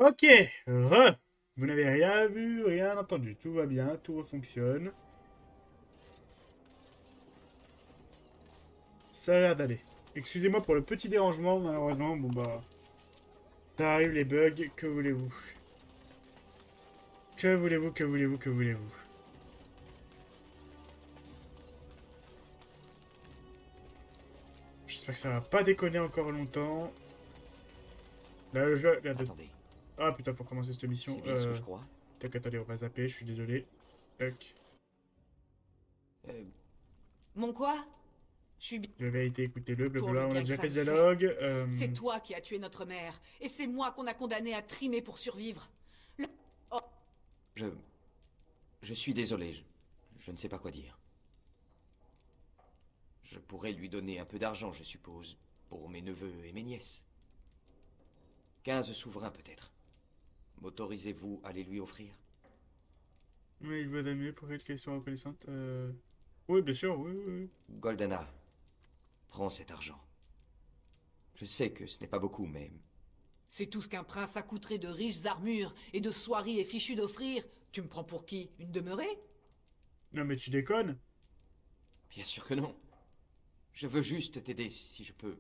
Ok, vous n'avez rien vu, rien entendu. Tout va bien, tout fonctionne. Ça a l'air d'aller. Excusez-moi pour le petit dérangement, malheureusement. Bon bah, ça arrive les bugs, que voulez-vous? Que voulez-vous, que voulez-vous, que voulez-vous? J'espère que ça va pas déconner encore longtemps. Là, le jeu... Attendez, Ah putain, faut commencer cette mission. c'est bien ce que je crois. Tac, attendez, on va zapper, je suis désolé. Tac. Euh, Mon quoi? Je suis bien La vérité, écoutez-le, pour blablabla. le On a bien déjà que fait ça le me dialogue. C'est toi qui as tué notre mère, et c'est moi qu'on a condamné à trimer pour survivre. je... Je suis désolé, je ne sais pas quoi dire. Je pourrais lui donner un peu d'argent, je suppose, pour mes neveux et mes nièces. 15 souverains peut-être. M'autorisez-vous à les lui offrir? Mais il vaudrait mieux pour elle qu'elle soit reconnaissante. Oui, bien sûr, oui, oui, oui. Goldana, prends cet argent. Je sais que ce n'est pas beaucoup, mais... C'est tout ce qu'un prince accoutré de riches armures et de soieries est fichu d'offrir. Tu me prends pour qui? Une demeurée? Non, mais tu déconnes. Bien sûr que non. Je veux juste t'aider si je peux.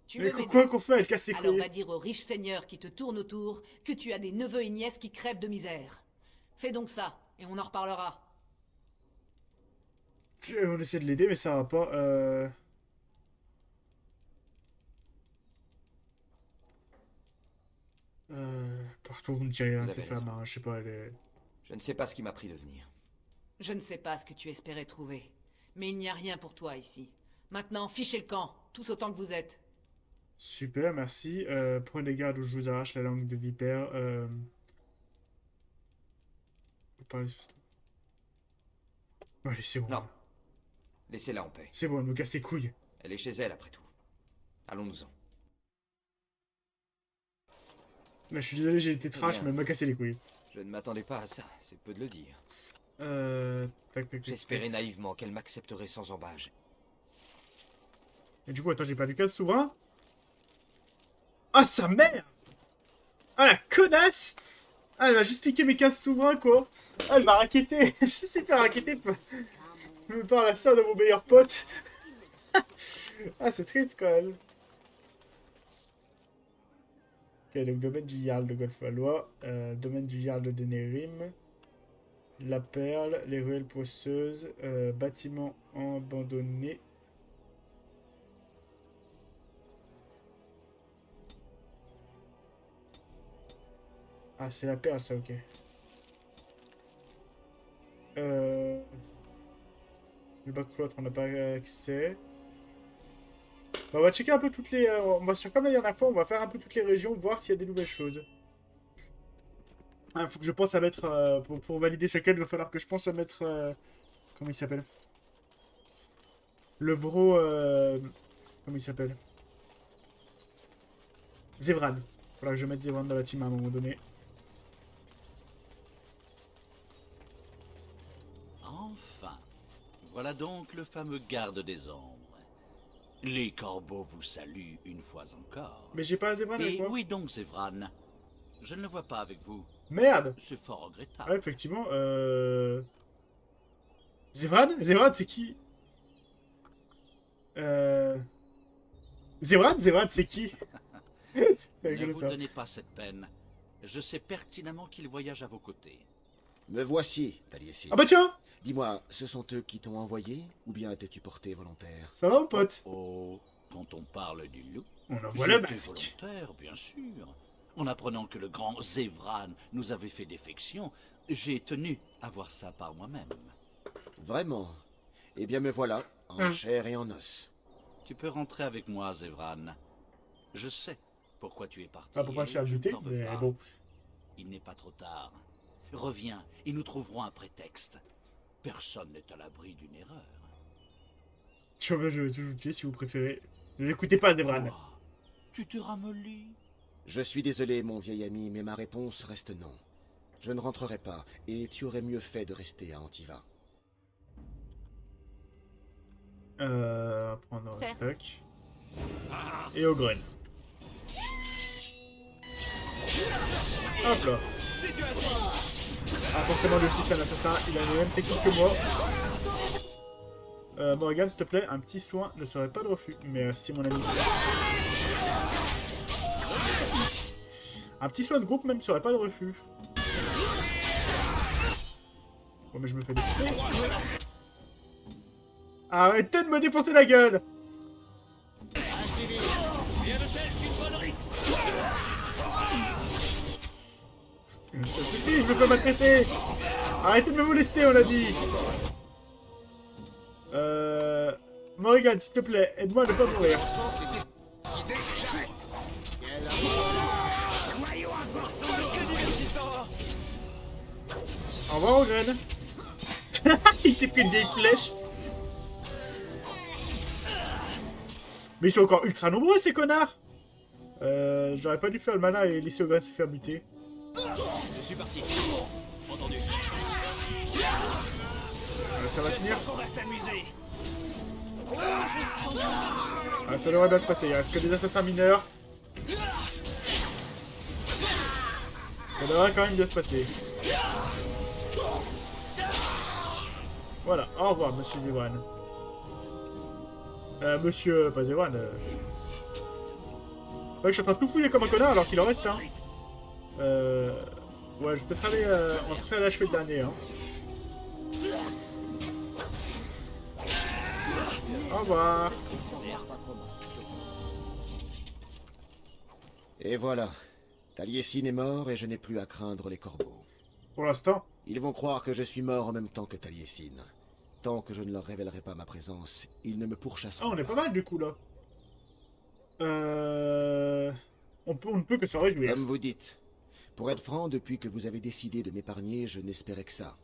Tu Mais veux quoi m'aider? qu'on fait? Elle casse les Alors couilles. va dire aux riches seigneurs qui te tournent autour que tu as des neveux et nièces qui crèvent de misère. Fais donc ça, et on en reparlera. On essaie de l'aider, mais ça va pas. Partout, vous me direz rien Vous de avez cette femme, raison. hein, je sais pas, elle est... Je ne sais pas ce qui m'a pris de venir. Je ne sais pas ce que tu espérais trouver, mais il n'y a rien pour toi ici. Maintenant, fichez le camp, tous autant que vous êtes. Super, merci. Prenez garde où je vous arrache la langue de vipère. Vous parlez... Allez, c'est bon. Non. Laissez-la en paix. C'est bon, elle me casse les couilles. Elle est chez elle, après tout. Allons-nous-en. Là, je suis désolé, j'ai été trash, bien. mais elle m'a cassé les couilles. Je ne m'attendais pas à ça, c'est peu de le dire. Tac. J'espérais naïvement qu'elle m'accepterait sans embâge. Et du coup, attends, j'ai perdu 15 souverains. Ah, sa mère! Ah, la connasse! Ah, elle va juste piquer mes 15 souverains, quoi. Ah, elle m'a raquetté. Je me suis fait raqueter par la soeur de mon meilleur pote. Ah, c'est triste, quand même. Ok, donc domaine du Jarl de Golfalois, domaine du Jarl de Denerim, la perle, les ruelles poisseuses, bâtiment abandonné. Ah, c'est la perle, ça, ok. Le bac cloître, on n'a pas accès. Bah, on va checker un peu toutes les... on va faire comme la dernière fois, on va faire un peu toutes les régions, voir s'il y a des nouvelles choses. Ah, faut que je pense à mettre... pour valider ce quête, il va falloir que je pense à mettre... comment il s'appelle? Le bro... comment il s'appelle? Zevran. Il faudra que je mette Zevran dans la team à un moment donné. Enfin, voilà donc le fameux garde des ombres. Les corbeaux vous saluent une fois encore. Mais j'ai pas Zevran avec Et moi. oui donc, Zevran. Je ne le vois pas avec vous. Merde! C'est fort Ah, regrettable. effectivement, Zevran? Zevran, c'est qui? Zevran, c'est qui? C'est Ne rigolo, vous ça. donnez pas cette peine. Je sais pertinemment qu'il voyage à vos côtés. Me voici, Taliesin. Ah bah tiens! Dis-moi, ce sont eux qui t'ont envoyé, ou bien t'es-tu porté volontaire? Ça va, mon pote? Oh, quand on parle du loup, On envoie le j'étais masque. volontaire, bien sûr. En apprenant que le grand Zevran nous avait fait défection, j'ai tenu à voir ça par moi-même. Vraiment? Eh bien me voilà, en chair et en os. Tu peux rentrer avec moi, Zevran. Je sais pourquoi tu es parti. Ah, pour pas me et faire je ne buter, t'en veux mais pas. bon. Il n'est pas trop tard. Reviens et nous trouverons un prétexte. Personne n'est à l'abri d'une erreur. Je vais toujours vous tuer si vous préférez. Ne l'écoutez pas, Zevran. Quoi? Tu te ramollis? Je suis désolé, mon vieil ami, mais ma réponse reste non. Je ne rentrerai pas, et tu aurais mieux fait de rester à Antiva. On va prendre un Certes. truc. Et au grun. Hop là. Ah, forcément, lui aussi, c'est un assassin. Il a les mêmes techniques que moi. Morrigan, s'il te plaît, un petit soin ne serait pas de refus. Merci, mon ami. Un petit soin de groupe, même, ne serait pas de refus. Bon, mais je me fais défoncer. Arrêtez de me défoncer la gueule! Ça suffit, je me fais maltraiter! Arrêtez de me molester, on l'a dit! Morrigan, s'il te plaît, aide-moi à ne pas mourir. Au revoir, Ogren. Il s'est pris une vieille flèche. Mais ils sont encore ultra nombreux, ces connards. J'aurais pas dû faire le malin et laisser Ogren se faire buter. Je suis parti. Entendu. Ça va tenir. On va s'amuser. Ça devrait bien se passer. Il reste que des assassins mineurs. Ça devrait quand même bien se passer. Voilà. Au revoir, monsieur Zewan. Monsieur... Pas Zewan. Ouais, je suis en train de tout fouiller comme un connard alors qu'il en reste, hein. Ouais, je vais peut-être aller... on va peut-être aller achever le dernier, hein. Au revoir. Et voilà. Taliesin est mort et je n'ai plus à craindre les corbeaux. Pour l'instant. Ils vont croire que je suis mort en même temps que Taliesin. Tant que je ne leur révélerai pas ma présence, ils ne me pourchasseront Ah, on est pas. pas mal du coup là. On ne peut que se réjouir. Comme vous dites. Pour être franc, depuis que vous avez décidé de m'épargner, je n'espérais que ça.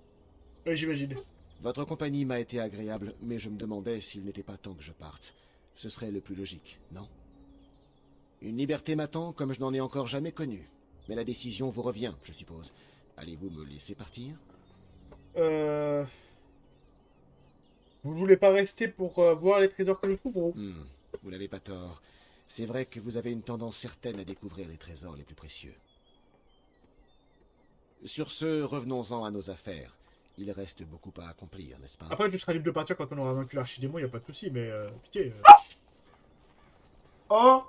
Oui, j'imagine. Votre compagnie m'a été agréable, mais je me demandais s'il n'était pas temps que je parte. Ce serait le plus logique, non? Une liberté m'attend comme je n'en ai encore jamais connue. Mais la décision vous revient, je suppose. Allez-vous me laisser partir? Vous ne voulez pas rester pour voir les trésors que nous trouverons? Vous n'avez pas tort. C'est vrai que vous avez une tendance certaine à découvrir les trésors les plus précieux. Sur ce, revenons-en à nos affaires. Il reste beaucoup à accomplir, n'est-ce pas? Après, tu seras libre de partir quand on aura vaincu l'archidémon, y a pas de souci, mais pitié. Oh!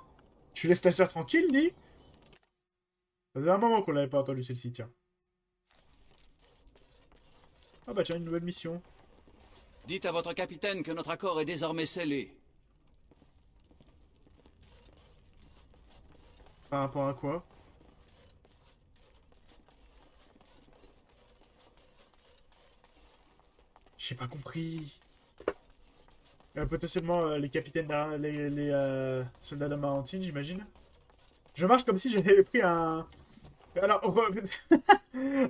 Tu laisses ta soeur tranquille, Ni? Ça faisait un moment qu'on l'avait pas entendu celle-ci, tiens. Ah bah tiens, une nouvelle mission. Dites à votre capitaine que notre accord est désormais scellé. Par rapport à quoi? J'ai pas compris. Potentiellement les capitaines, les soldats de Marantine, j'imagine. Je marche comme si j'avais pris un... Alors,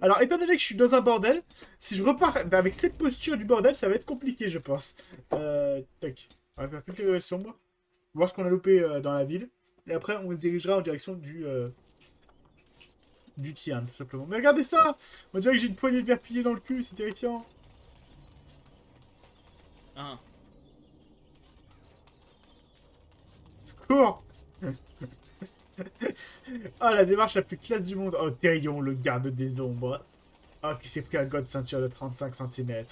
alors, étant donné que je suis dans un bordel, si je repars avec cette posture du bordel, ça va être compliqué, je pense. Tac. On va faire toutes les ruelles sombres. Voir ce qu'on a loupé dans la ville. Et après, on se dirigera en direction du Tian, tout simplement. Mais regardez ça! On dirait que j'ai une poignée de verre pillé dans le cul, c'est terrifiant. Un. Secours! Ah, la démarche la plus classe du monde. Oh, Thérion, le garde des ombres. Ah, qui s'est pris un god ceinture de 35 cm.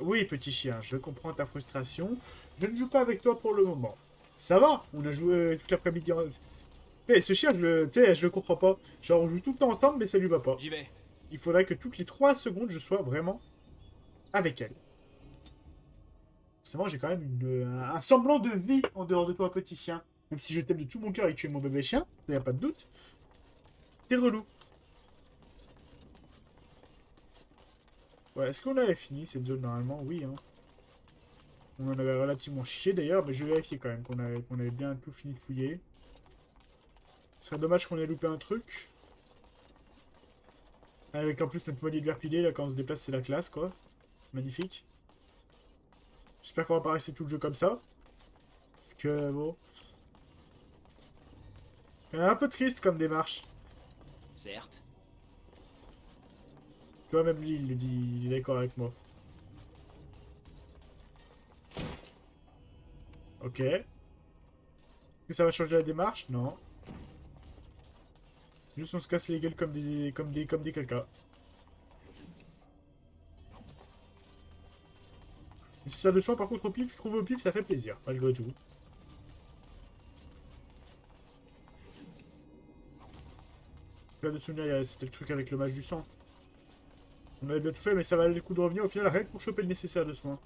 Oui, petit chien, je comprends ta frustration. Je ne joue pas avec toi pour le moment. Ça va, on a joué toute l'après-midi. Eh, ce chien, je le comprends pas. Genre, on joue tout le temps ensemble, mais ça lui va pas. J'y vais. Il faudrait que toutes les 3 secondes, je sois vraiment avec elle. C'est vrai, j'ai quand même un semblant de vie en dehors de toi, petit chien. Même si je t'aime de tout mon cœur et que tu es mon bébé chien, il n'y a pas de doute. T'es relou. Ouais, est-ce qu'on avait fini cette zone normalement? Oui, hein. On en avait relativement chié d'ailleurs, mais je vais vérifier quand même qu'on avait bien tout fini de fouiller. Ce serait dommage qu'on ait loupé un truc. Avec en plus notre poignée de verre pilé, là quand on se déplace c'est la classe quoi. C'est magnifique. J'espère qu'on va pas rester tout le jeu comme ça. Parce que bon... un peu triste comme démarche. Certes. Tu vois, même lui il le dit, il est d'accord avec moi. Ok. Que ça va changer la démarche? Non. Juste on se casse les gueules comme des cacas. Et si ça de soin par contre au pif, trouver au pif ça fait plaisir, malgré tout. Là de souvenir, c'était le truc avec le match du sang. On avait bien tout fait, mais ça valait le coup de revenir au final rien que pour choper le nécessaire de soin.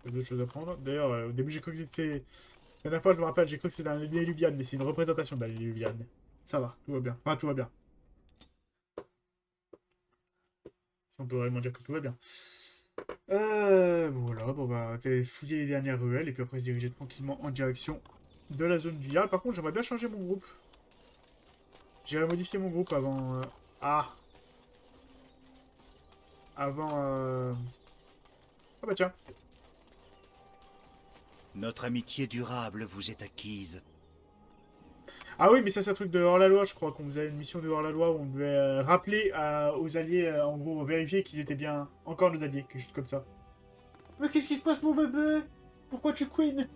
Il y a d'autres choses à prendre. D'ailleurs, au début j'ai cru que c'était... La dernière fois je me rappelle, j'ai cru que c'était un Léluviane, mais c'est une représentation d'un Léluviane. Ça va, tout va bien. Enfin, tout va bien. Si on peut vraiment dire que tout va bien. Voilà, bon, on va aller fouiller les dernières ruelles et puis après se diriger tranquillement en direction de la zone du Jarl. Par contre, j'aimerais bien changer mon groupe. J'irai modifier mon groupe avant... Avant... Ah bah tiens. Notre amitié durable vous est acquise. Ah oui, mais ça c'est un truc de hors-la-loi, je crois, qu'on faisait une mission de hors-la-loi où on devait rappeler aux alliés, en gros, vérifier qu'ils étaient bien encore nos alliés, quelque chose comme ça. Mais qu'est-ce qui se passe, mon bébé? Pourquoi tu queen?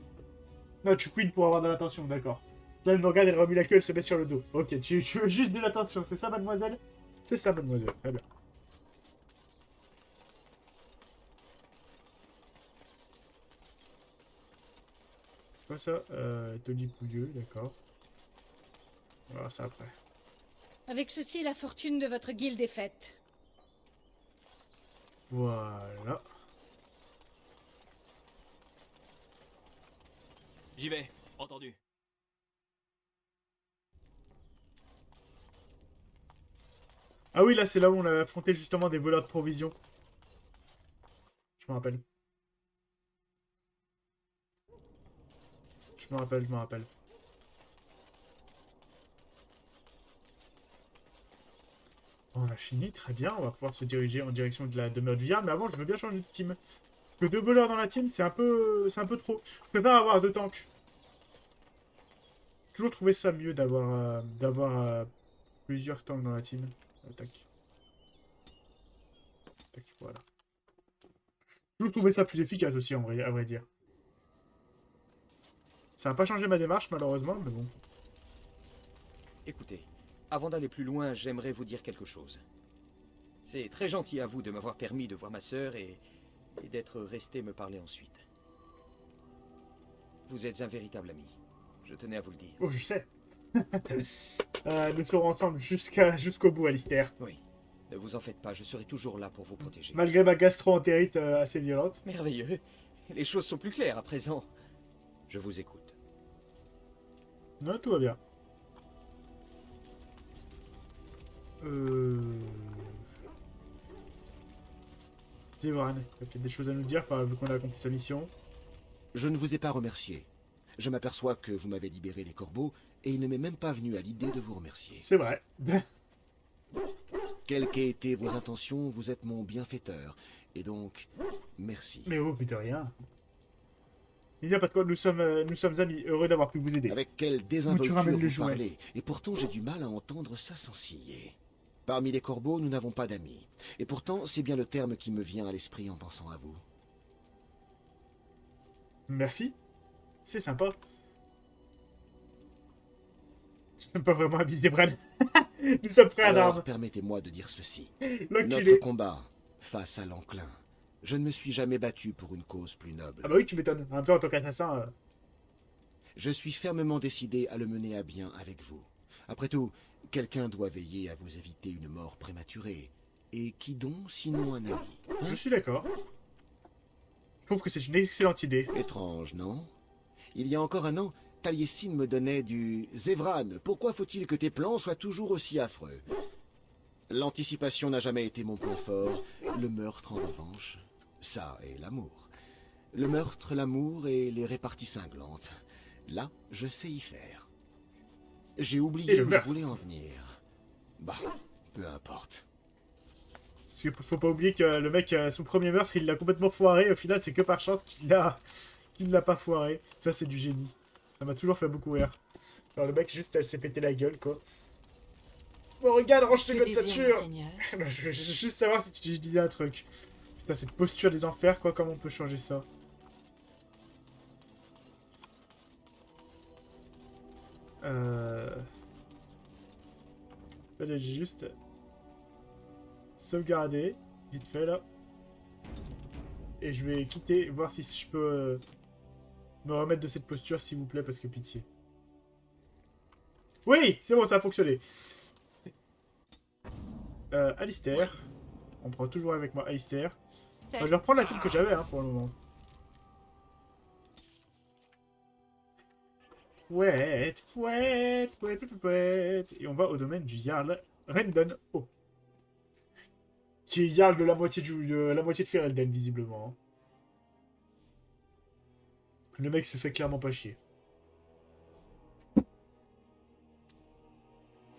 Non, tu queen pour avoir de l'attention, d'accord. Là, elle me regarde, elle remue la queue, elle se met sur le dos. Ok, tu veux juste de l'attention, c'est ça, mademoiselle? C'est ça, mademoiselle, très bien. Quoi ça? Tony Pouilleux, d'accord. Voilà, ça après. Avec ceci, la fortune de votre guilde est faite. Voilà. J'y vais. Entendu. Ah oui, là, c'est là où on avait affronté justement des voleurs de provisions. Je me rappelle. Je me rappelle. On a fini, très bien. On va pouvoir se diriger en direction de la demeure du Jarl. Mais avant, je veux bien changer de team. Parce que 2 voleurs dans la team, c'est un peu trop. Je préfère avoir 2 tanks. J'ai toujours trouvé ça mieux d'avoir plusieurs tanks dans la team. Tac. Tac, voilà. J'ai toujours trouvé ça plus efficace aussi, en vrai, à vrai dire. Ça n'a pas changé ma démarche, malheureusement, mais bon. Écoutez, avant d'aller plus loin, j'aimerais vous dire quelque chose. C'est très gentil à vous de m'avoir permis de voir ma sœur et d'être resté me parler ensuite. Vous êtes un véritable ami. Je tenais à vous le dire. Oh, je sais. Nous serons ensemble jusqu'au bout, Alistair. Oui, ne vous en faites pas, je serai toujours là pour vous protéger. Malgré ma gastro-entérite assez violente. Merveilleux. Les choses sont plus claires à présent. Je vous écoute. Non, tout va bien. Zévan, il y a peut-être des choses à nous dire, vu qu'on a accompli sa mission. Je ne vous ai pas remercié. Je m'aperçois que vous m'avez libéré les corbeaux, et il ne m'est même pas venu à l'idée de vous remercier. C'est vrai. Quelles qu'aient été vos intentions, vous êtes mon bienfaiteur. Et donc, merci. Mais oh, putain, rien. Il n'y a pas de quoi, nous sommes amis, heureux d'avoir pu vous aider. Avec quelle Où tu désinvolture ramènes les vous jouets. parlez, et pourtant j'ai du mal à entendre ça sans scier. Parmi les corbeaux, nous n'avons pas d'amis. Et pourtant, c'est bien le terme qui me vient à l'esprit en pensant à vous. Merci. C'est sympa. Je n'aime pas vraiment aviser Bran. Nous sommes frères Alors, d'armes. permettez-moi de dire ceci. Notre L'enculé. combat face à l'enclin. Je ne me suis jamais battu pour une cause plus noble. Ah bah oui, tu m'étonnes. En même temps, en tant qu'assassin... Je suis fermement décidé à le mener à bien avec vous. Après tout, quelqu'un doit veiller à vous éviter une mort prématurée. Et qui donc, sinon un ami? Je suis d'accord. Je trouve que c'est une excellente idée. Étrange, non? Il y a encore un an, Taliesin me donnait du Zévran. Pourquoi faut-il que tes plans soient toujours aussi affreux? L'anticipation n'a jamais été mon point fort. Le meurtre, en revanche, ça et l'amour. Le meurtre, l'amour et les réparties cinglantes. Là, je sais y faire. J'ai Et oublié le où je meurtre. voulais en venir. Bah, peu importe. Parce qu'il faut pas oublier que le mec, son premier meurtre, il l'a complètement foiré. Au final, c'est que par chance qu'il l'a pas foiré. Ça, c'est du génie. Ça m'a toujours fait beaucoup rire. Alors, le mec, juste, elle s'est pété la gueule, quoi. Bon, regarde, range tes Que codes désire, sature. monseigneur? Je veux juste savoir si tu disais un truc. Putain, cette posture des enfers, quoi, comment on peut changer ça? Là, j'ai juste sauvegarder, vite fait, là. Et je vais quitter, voir si je peux me remettre de cette posture, s'il vous plaît, parce que pitié. Oui, c'est bon, ça a fonctionné. Alistair. On prend toujours avec moi Alistair. Enfin, je vais reprendre la team que j'avais hein, pour le moment. Pouet. Et on va au domaine du Jarl Rendon O. Qui est Jarl de la moitié de Ferelden, visiblement. Hein. Le mec se fait clairement pas chier.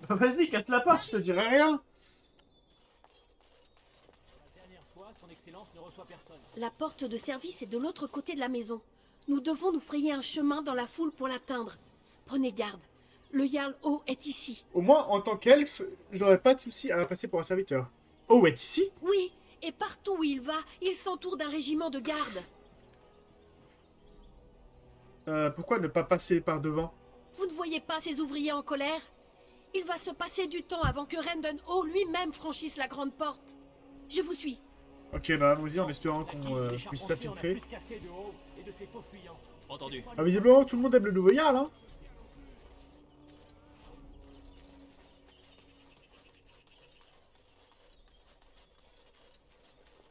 Vas-y, casse la part, je te dirai rien. Son Excellence ne reçoit personne. La porte de service est de l'autre côté de la maison. Nous devons nous frayer un chemin dans la foule pour l'atteindre. Prenez garde. Le Jarl O est ici. Au moins, en tant qu'elfe, j'aurais pas de souci à passer pour un serviteur. Oh, est ici? Oui, et partout où il va, il s'entoure d'un régiment de garde. Pourquoi ne pas passer par devant? Vous ne voyez pas ces ouvriers en colère? Il va se passer du temps avant que Rendon O lui-même franchisse la grande porte. Je vous suis. Ok, bah allons-y en espérant qu'on puisse s'infiltrer. Entendu. Ah, visiblement, tout le monde aime le nouveau Jarl, hein.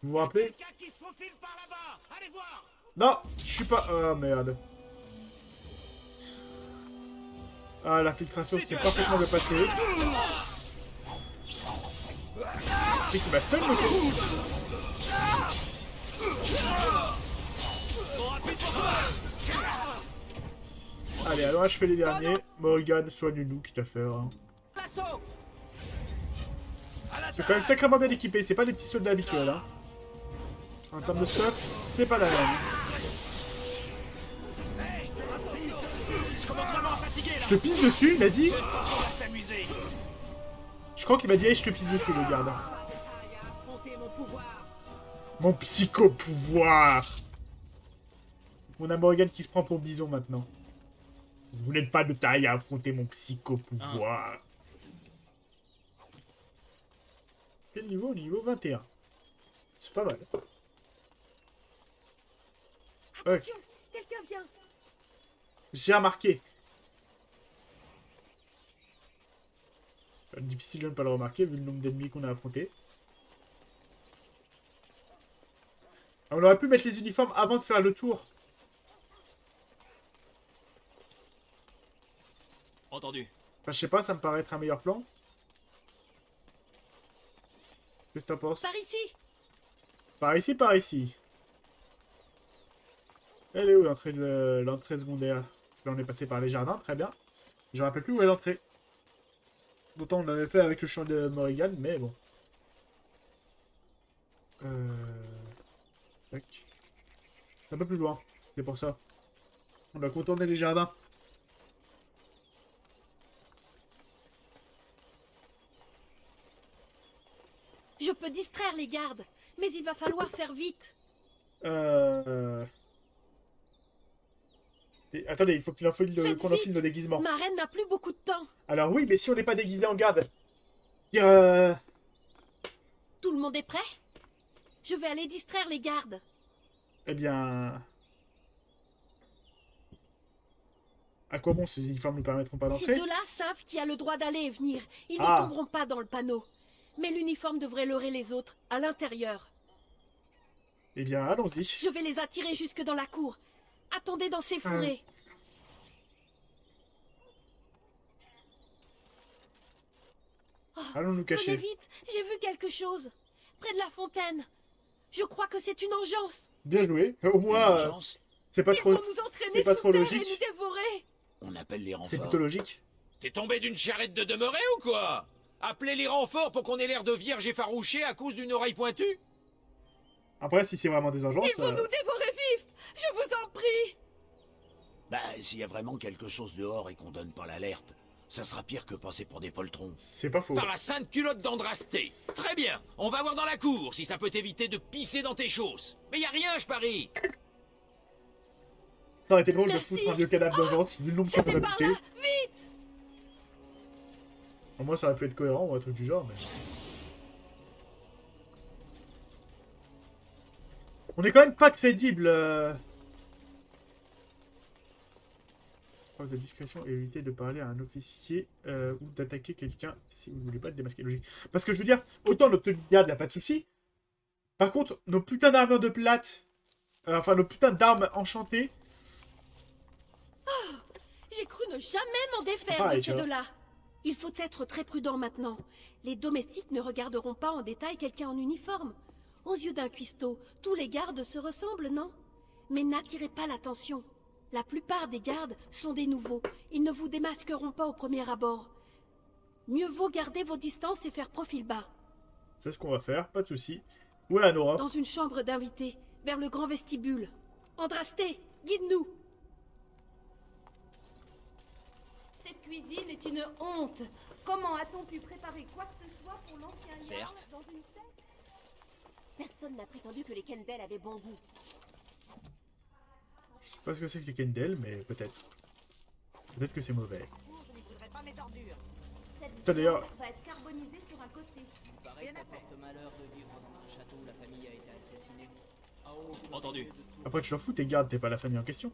Vous vous rappelez? Non, je suis pas... Oh, merde. Ah, l'infiltration, c'est parfaitement bien passé. C'est qui m'a stun, le coup. Allez, alors je fais les derniers. Morrigan, soigne-nous, quitte à faire. Hein. C'est quand même sacrément bien équipé, c'est pas les petits soldats habituels. Hein. En termes de stuff, c'est pas la même. Je te pisse dessus, il m'a dit. Je crois qu'il m'a dit, hey, je te pisse dessus, le garde. Mon psycho-pouvoir. On a Morrigan qui se prend pour bison maintenant. Vous n'êtes pas de taille à affronter mon psycho-pouvoir. Quel niveau? Niveau 21. C'est pas mal. Attention, quelqu'un vient. J'ai remarqué. Difficile de ne pas le remarquer vu le nombre d'ennemis qu'on a affrontés. On aurait pu mettre les uniformes avant de faire le tour. Entendu. Enfin, je sais pas, ça me paraît être un meilleur plan. Qu'est-ce que t'en penses? Par ici. Par ici, par ici. Elle est où l'entrée secondaire? Là, on est passé par les jardins, très bien. Je me rappelle plus où est l'entrée. Pourtant, on l'avait fait avec le champ de Morrigan, mais bon. Tac. Un peu plus loin, c'est pour ça. On va contourner les jardins. Je peux distraire les gardes, mais il va falloir faire vite. Attendez, il faut qu'on enfile Faites vite. nos déguisements. Ma reine n'a plus beaucoup de temps. Alors oui, mais si on n'est pas déguisé en garde... Tout le monde est prêt? Je vais aller distraire les gardes. Eh bien... À quoi bon ces uniformes ne permettront pas Ces d'entrer? deux-là savent qui a le droit d'aller et venir. Ils Ah. ne tomberont pas dans le panneau. Mais l'uniforme devrait leurrer les autres, à l'intérieur. Eh bien, allons-y. Je vais les attirer jusque dans la cour. Attendez dans ces fourrés. Allons nous Venez cacher. vite, j'ai vu quelque chose. Près de la fontaine. Je crois que c'est une engeance. Bien joué. Au moins, Vengeance, c'est pas Ils trop, vont nous entraîner c'est pas sous trop terre logique. et nous dévorer. on appelle les C'est renforts. plutôt logique. T'es tombé d'une charrette de demeuré ou quoi? Appelez les renforts pour qu'on ait l'air de vierge effarouchée à cause d'une oreille pointue? Après, si c'est vraiment des urgences... Ils vont nous dévorer vifs. Je vous en prie. Bah, s'il y a vraiment quelque chose dehors et qu'on donne pas l'alerte, Ça sera pire que passer pour des poltrons. C'est pas faux. Par la sainte culotte d'Andrasté. Très bien, on va voir dans la cour si ça peut t'éviter de pisser dans tes chausses. Mais y a rien, je parie. Ça aurait été drôle de Merci. foutre un vieux cadavre dans genre, si nul nombre soit C'était par habité. là. Vite. Au moins ça aurait pu être cohérent ou un truc du genre, mais... On est quand même pas crédible. Preuve de discrétion et éviter de parler à un officier ou d'attaquer quelqu'un si vous voulez pas le démasquer. Logique. Parce que je veux dire, autant notre tenue de garde, y a pas de souci. Par contre, nos putains d'armures de plate, enfin nos putains d'armes enchantées, J'ai cru ne jamais m'en défaire pareil, de tu ces vois. deux-là. Il faut être très prudent maintenant. Les domestiques ne regarderont pas en détail quelqu'un en uniforme. Aux yeux d'un cuistot, tous les gardes se ressemblent, non? Mais n'attirez pas l'attention. La plupart des gardes sont des nouveaux. Ils ne vous démasqueront pas au premier abord. Mieux vaut garder vos distances et faire profil bas. c'est ce qu'on va faire, pas de souci. Ouais, Nora. Dans une chambre d'invités, vers le grand vestibule. Andrasté, guide-nous. Cette cuisine est une honte. Comment a-t-on pu préparer quoi que ce soit pour l'ancien Certes. Jarl dans une telle... Personne n'a prétendu que les Kendall avaient bon goût. Je sais pas ce que c'est que les Kendall, mais peut-être. Peut-être que c'est mauvais. Je n'écouterai pas mes ordures. Cette Putain, d'ailleurs- viande va être carbonisée sur un côté. Rien à porte malheur de vivre dans un château où la famille a été assassinée. Entendu. Après, tu t'en fous, t'es garde, t'es pas la famille en question.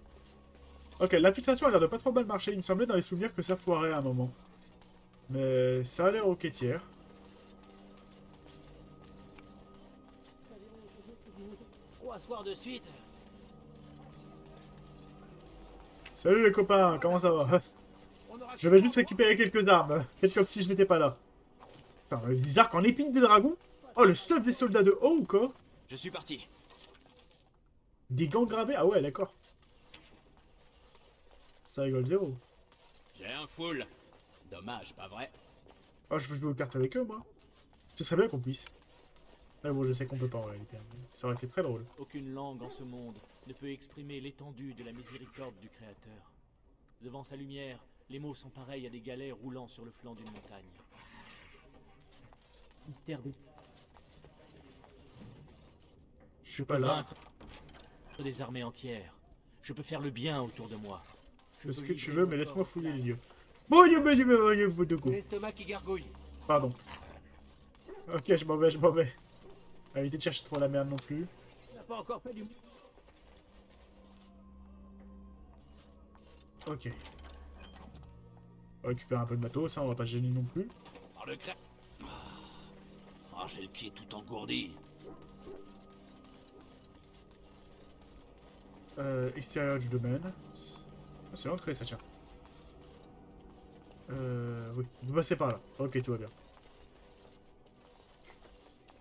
Ok, l'infiltration a l'air de pas trop mal marcher. Il me semblait dans les souvenirs que ça foirait à un moment. Mais ça a l'air ok tiers. Trois soirs de suite. Salut les copains, comment ça va? Je vais juste récupérer quelques armes. Faites comme si je n'étais pas là. Putain, les arcs en épine des dragons? Oh, le stuff des soldats de haut ou quoi? Je suis parti. Des gants gravés? Ah ouais, d'accord. Ça rigole zéro. J'ai un full. Dommage, pas vrai? Ah, je veux jouer aux cartes avec eux, moi. Ce serait bien qu'on puisse. Mais bon, je sais qu'on peut pas en réalité. Mais ça aurait été très drôle. Aucune langue en ce monde ne peut exprimer l'étendue de la miséricorde du Créateur. Devant sa lumière, les mots sont pareils à des galets roulant sur le flanc d'une montagne. Mystère Je suis pas là. vaincre des armées entières. Je peux faire le bien autour de moi. Fais ce que tu veux, mais laisse-moi fouiller les lieux. Bon, de go. L'estomac qui gargouille. Pardon. Ok, je m'en vais, je m'en vais. Évitez de chercher trop la merde non plus. On n'a pas encore fait du... Ok. On va récupérer un peu de matos, ça on va pas se gêner non plus. Par le crâne. Ah, j'ai le pied tout engourdi. Extérieur du domaine. Ah, c'est l'entrée ça, tiens. Oui, vous passez par là. Ok, tout va bien.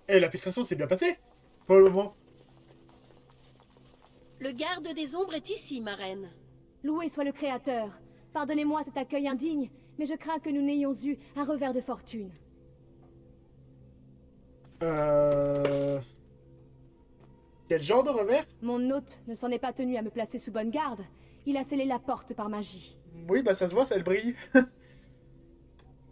Eh, la filtration s'est bien passée pour le moment. Le garde des ombres est ici, ma reine. Loué soit le Créateur. Pardonnez-moi cet accueil indigne, mais je crains que nous n'ayons eu un revers de fortune. Quel genre de revers? Mon hôte ne s'en est pas tenu à me placer sous bonne garde. Il a scellé la porte par magie. Oui, bah ça se voit, ça elle brille.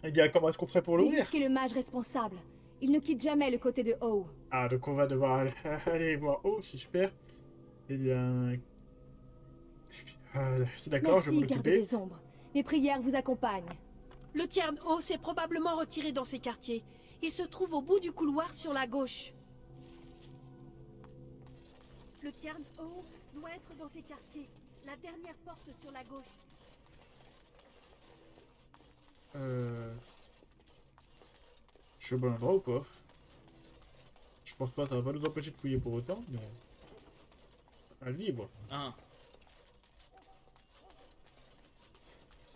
Eh bien, comment est-ce qu'on ferait pour Il l'ouvrir? est le mage responsable. Il ne quitte jamais le côté de Howe. Ah, donc on va devoir aller voir. Oh, c'est super. Eh bien... c'est d'accord, je vais m'en Merci, garde occuper. des ombres. Mes prières vous accompagnent. Le Tiern Haut s'est probablement retiré dans ces quartiers. Il se trouve au bout du couloir sur la gauche. Le Tiern Haut doit être dans ces quartiers. La dernière porte sur la gauche. Je suis au bon endroit ou pas? Je pense pas, ça va pas nous empêcher de fouiller pour autant, mais... Un livre.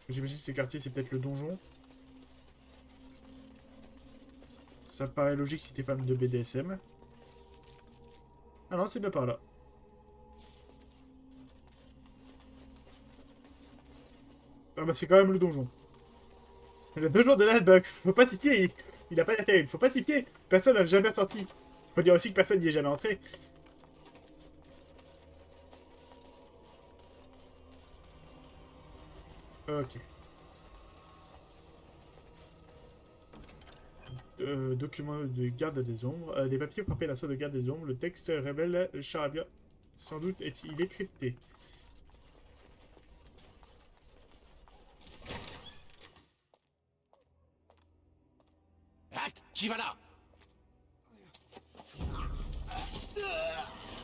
J'imagine que ces quartiers, c'est peut-être le donjon. Ça paraît logique si t'es fan de BDSM. Ah non, c'est bien par là. Ah bah c'est quand même le donjon. Le donjon de l'Albuck. Faut pas s'y fier, il a pas la taille. Faut pas s'y fier. Personne n'a jamais sorti. Faut dire aussi que personne n'y est jamais entré. Ok. Document de garde des ombres. Des papiers frappés à la soie de garde des ombres. Le texte révèle le charabia. Sans doute est-il crypté. Halte, Chivala!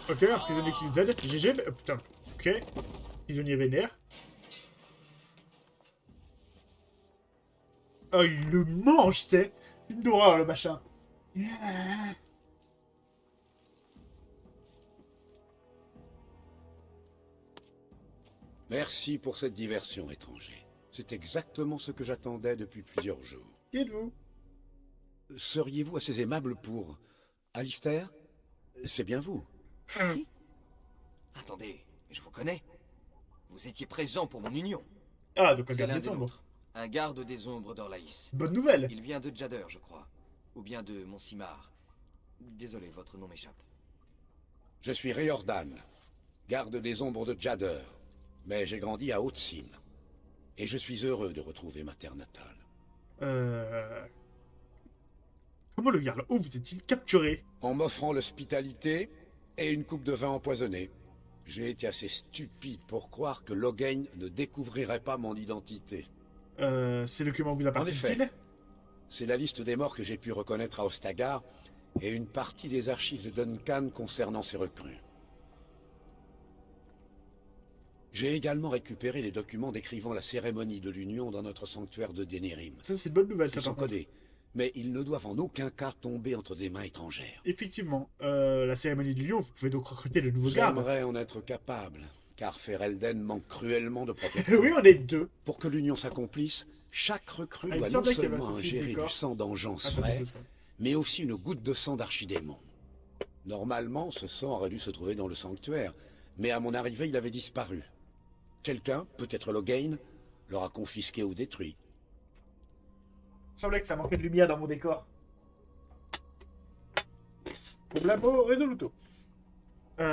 Ok, un prisonnier qui nous aide. GG, putain. Ok. Prisonnier vénère. Oh, il le mange, c'est une d'horreur, le machin. Merci pour cette diversion, étranger. C'est exactement ce que j'attendais depuis plusieurs jours. Qui êtes-vous? Seriez-vous assez aimable pour... Alistair? C'est bien vous. Attendez, je vous connais. Vous étiez présent pour mon union. Ah, donc un C'est garde l'un des des ombres. nôtres. Un garde des ombres d'Orlaïs. Bonne nouvelle. Il vient de Jadder, je crois. Ou bien de Monsimar. Désolé, votre nom m'échappe. Je suis Riordan, garde des ombres de Jadder. Mais j'ai grandi à Haute-Cime. Et je suis heureux de retrouver ma terre natale. Comment le garde où vous est-il capturé? En m'offrant l'hospitalité et une coupe de vin empoisonné. J'ai été assez stupide pour croire que Loghain ne découvrirait pas mon identité. Ces documents vous En appartiennent-ils? effet, c'est la liste des morts que j'ai pu reconnaître à Ostagar et une partie des archives de Duncan concernant ses recrues. J'ai également récupéré les documents décrivant la cérémonie de l'Union dans notre sanctuaire de Denerim. Ça, c'est une bonne nouvelle, ça, Ils sont par contre. codés, mais ils ne doivent en aucun cas tomber entre des mains étrangères. Effectivement, la cérémonie du lion, vous pouvez donc recruter de nouveaux gardes. J'aimerais en être capable, car Ferelden manque cruellement de protection. Oui, on est deux. Pour que l'Union s'accomplisse, chaque recrue Ah, il doit non semblait qu'il y avait un seulement souci, ingérer d'accord. du sang d'engeance Attends, frais, deux secondes. mais aussi une goutte de sang d'archidémon. Normalement, ce sang aurait dû se trouver dans le sanctuaire, mais à mon arrivée, il avait disparu. Quelqu'un, peut-être Loghain, l'aura confisqué ou détruit. Il semblait que ça manquait de lumière dans mon décor. Problemo résoluto. Je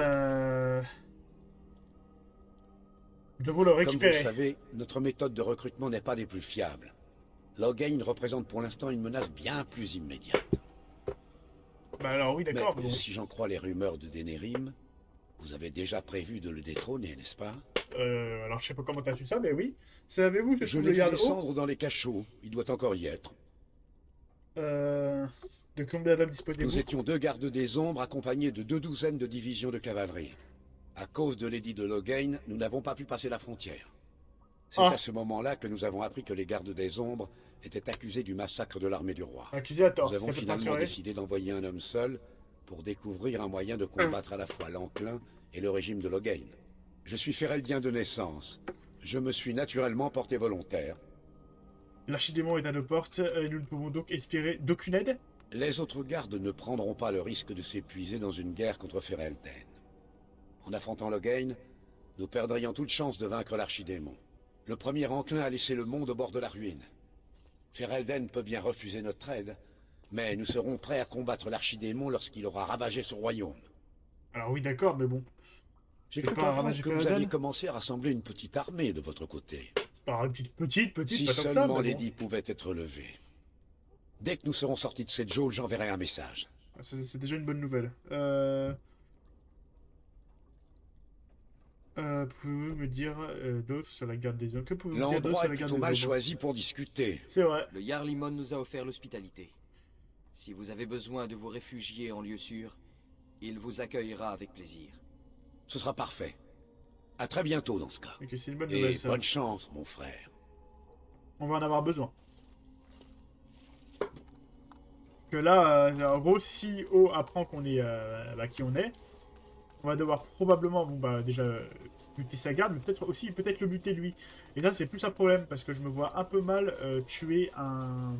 dois le Comme vous le récupérer. savez, notre méthode de recrutement n'est pas des plus fiables. Loghain représente pour l'instant une menace bien plus immédiate. Bah alors oui, d'accord, Mais mais bon. si j'en crois les rumeurs de Denerim, vous avez déjà prévu de le détrôner, n'est-ce pas? Alors je sais pas comment t'as su ça, mais oui. Savez-vous que Je le l'ai vu garde haut descendre dans les cachots. Il doit encore y être. De combien d'hommes Nous disposez-vous? étions 2 gardes des ombres accompagnés de 2 douzaines de divisions de cavalerie. À cause de l'édit de Loghain, nous n'avons pas pu passer la frontière. C'est Ah. à ce moment-là que nous avons appris que les gardes des ombres étaient accusés du massacre de l'armée du roi. Accusé à tort, Nous avons ça peut finalement rassurer. décidé d'envoyer un homme seul pour découvrir un moyen de combattre à la fois l'enclin et le régime de Loghain. Je suis féreldien de naissance. Je me suis naturellement porté volontaire. L'archidémon est à nos portes, et nous ne pouvons donc espérer d'aucune aide? Les autres gardes ne prendront pas le risque de s'épuiser dans une guerre contre Ferelden. En affrontant Loghain, nous perdrions toute chance de vaincre l'archidémon. Le premier enclin a laissé le monde au bord de la ruine. Ferelden peut bien refuser notre aide, mais nous serons prêts à combattre l'archidémon lorsqu'il aura ravagé son royaume. Alors oui, d'accord, mais bon. J'ai C'est cru pas comprendre ravager que vous Ferelden aviez commencé à rassembler une petite armée de votre côté. Alors une petite, Si pas tant que ça, seulement mais bon. l'édit pouvait être levé. Dès que nous serons sortis de cette geôle, j'enverrai un message. C'est déjà une bonne nouvelle. Pouvez-vous me dire d'autres sur la garde des hommes? Que pouvez-vous dire d'autre L'endroit sur est la garde plutôt des mal hommes? choisi pour discuter. C'est vrai. Le Jarlimon nous a offert l'hospitalité. Si vous avez besoin de vous réfugier en lieu sûr, il vous accueillera avec plaisir. Ce sera parfait. À très bientôt dans ce cas. Ok, c'est une bonne Et nouvelle, ça. bonne chance, mon frère. On va en avoir besoin. Parce que là, en gros, si O apprend qu'on est qui on est, on va devoir probablement, bon bah déjà buter sa garde, mais peut-être aussi le buter lui. Et là, c'est plus un problème parce que je me vois un peu mal tuer un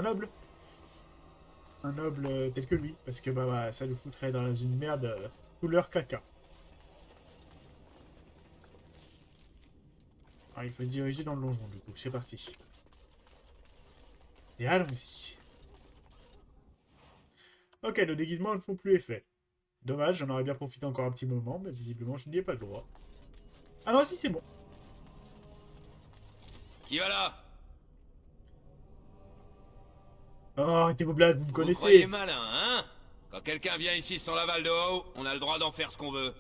noble. Un noble tel que lui, parce que bah, ça nous foutrait dans une merde couleur caca. Alors, il faut se diriger dans le donjon, du coup. C'est parti. Et allons-y. Ok, nos déguisements ne font plus effet. Dommage, j'en aurais bien profité encore un petit moment, mais visiblement, je n'y ai pas le droit. Ah non, si, c'est bon. Qui va là? Oh, arrêtez vos blagues, vous me Vous connaissez. croyez malin, hein? Quand quelqu'un vient ici sans l'aval de haut, on a le droit d'en faire ce qu'on veut.